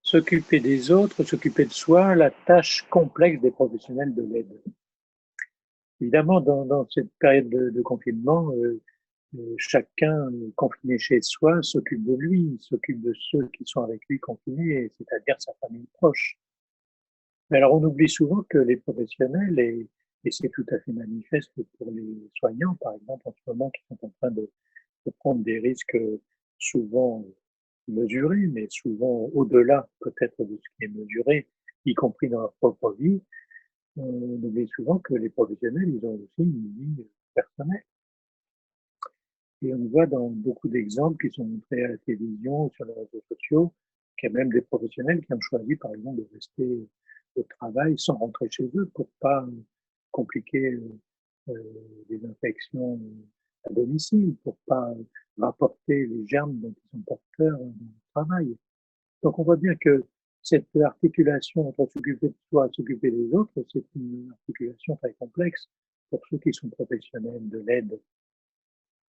S'occuper des autres, s'occuper de soi, la tâche complexe des professionnels de l'aide. Évidemment, dans cette période de confinement, chacun confiné chez soi s'occupe de lui, s'occupe de ceux qui sont avec lui confinés, c'est-à-dire sa famille proche. Mais alors on oublie souvent que les professionnels, et c'est tout à fait manifeste pour les soignants, par exemple, en ce moment, qui sont en train de prendre des risques souvent mesurés, mais souvent au-delà peut-être de ce qui est mesuré, y compris dans leur propre vie. On oublie souvent que les professionnels, ils ont aussi une vie personnelle. Et on voit dans beaucoup d'exemples qui sont montrés à la télévision ou sur les réseaux sociaux, qu'il y a même des professionnels qui ont choisi, par exemple, de rester au travail sans rentrer chez eux pour pas compliquer des infections à domicile, pour pas rapporter les germes dont ils sont porteurs dans le travail. Donc on voit bien que cette articulation entre s'occuper de soi et s'occuper des autres, c'est une articulation très complexe pour ceux qui sont professionnels de l'aide.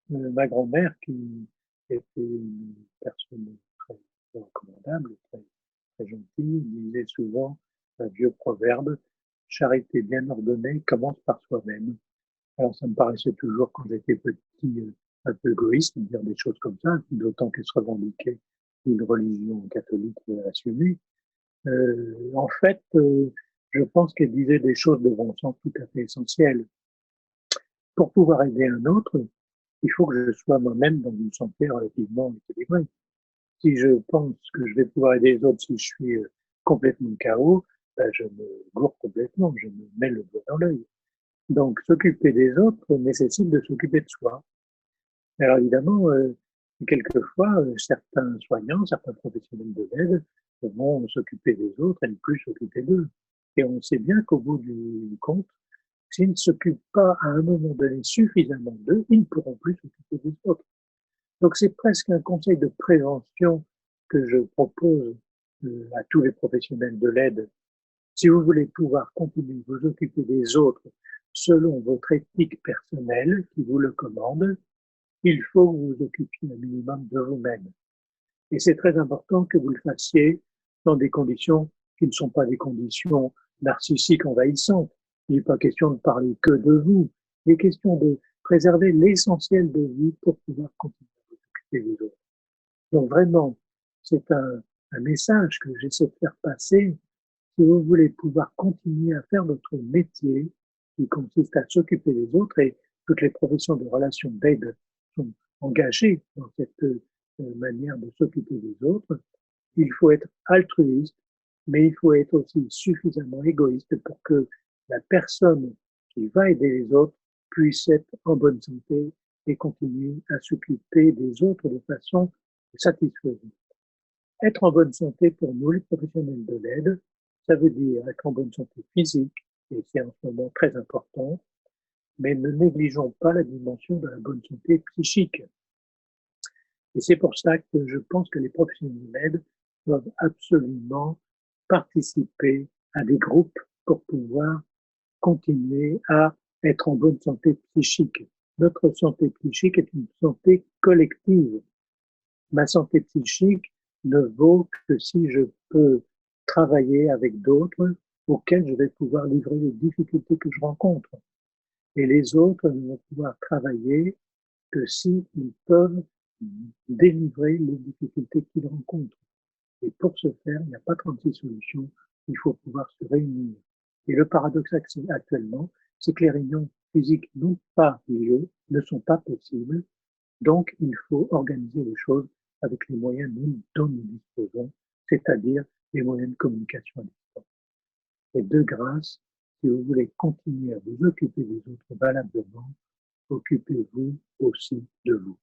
Ma grand-mère, qui était une personne très recommandable, très gentille, disait souvent un vieux proverbe: «Charité bien ordonnée commence par soi-même». Alors ça me paraissait toujours, quand j'étais petit, un peu égoïste de dire des choses comme ça, d'autant qu'elle se revendiquait d'une religion catholique assumée. En fait, je pense qu'elle disait des choses de bon sens tout à fait essentielles. Pour pouvoir aider un autre, il faut que je sois moi-même dans une santé relativement équilibrée. Si je pense que je vais pouvoir aider les autres si je suis complètement KO, ben je me gourre complètement, je me mets le doigt dans l'œil. Donc s'occuper des autres nécessite de s'occuper de soi. Alors évidemment, quelquefois, certains soignants, certains professionnels de l'aide vont s'occuper des autres et ne plus s'occuper d'eux. Et on sait bien qu'au bout du compte, s'ils ne s'occupent pas à un moment donné suffisamment d'eux, ils ne pourront plus s'occuper des autres. Donc c'est presque un conseil de prévention que je propose à tous les professionnels de l'aide. Si vous voulez pouvoir continuer à vous occuper des autres selon votre éthique personnelle qui vous le commande, il faut que vous vous occupiez un minimum de vous-même. Et c'est très important que vous le fassiez dans des conditions qui ne sont pas des conditions narcissiques envahissantes. Il n'est pas question de parler que de vous. Il est question de préserver l'essentiel de vous pour pouvoir continuer à vous occuper des autres. Donc vraiment, c'est un message que j'essaie de faire passer. Si vous voulez pouvoir continuer à faire votre métier, qui consiste à s'occuper des autres, et toutes les professions de relations d'aide sont engagées dans cette manière de s'occuper des autres, il faut être altruiste, mais il faut être aussi suffisamment égoïste pour que la personne qui va aider les autres puisse être en bonne santé et continuer à s'occuper des autres de façon satisfaisante. Être en bonne santé pour nous, les professionnels de l'aide, ça veut dire être en bonne santé physique, et c'est en ce moment très important, mais ne négligeons pas la dimension de la bonne santé psychique. Et c'est pour ça que je pense que les professionnels de l'aide doivent absolument participer à des groupes pour pouvoir continuer à être en bonne santé psychique. Notre santé psychique est une santé collective. Ma santé psychique ne vaut que si je peux travailler avec d'autres auxquels je vais pouvoir livrer les difficultés que je rencontre. Et les autres ne vont pouvoir travailler que s'ils peuvent délivrer les difficultés qu'ils rencontrent. Et pour ce faire, il n'y a pas 36 solutions, il faut pouvoir se réunir. Et le paradoxe actuellement, c'est que les réunions physiques n'ont pas lieu, ne sont pas possibles, donc il faut organiser les choses avec les moyens dont nous disposons, c'est-à-dire les moyens de communication à distance. Et de grâce, si vous voulez continuer à vous occuper des autres valablement, occupez-vous aussi de vous.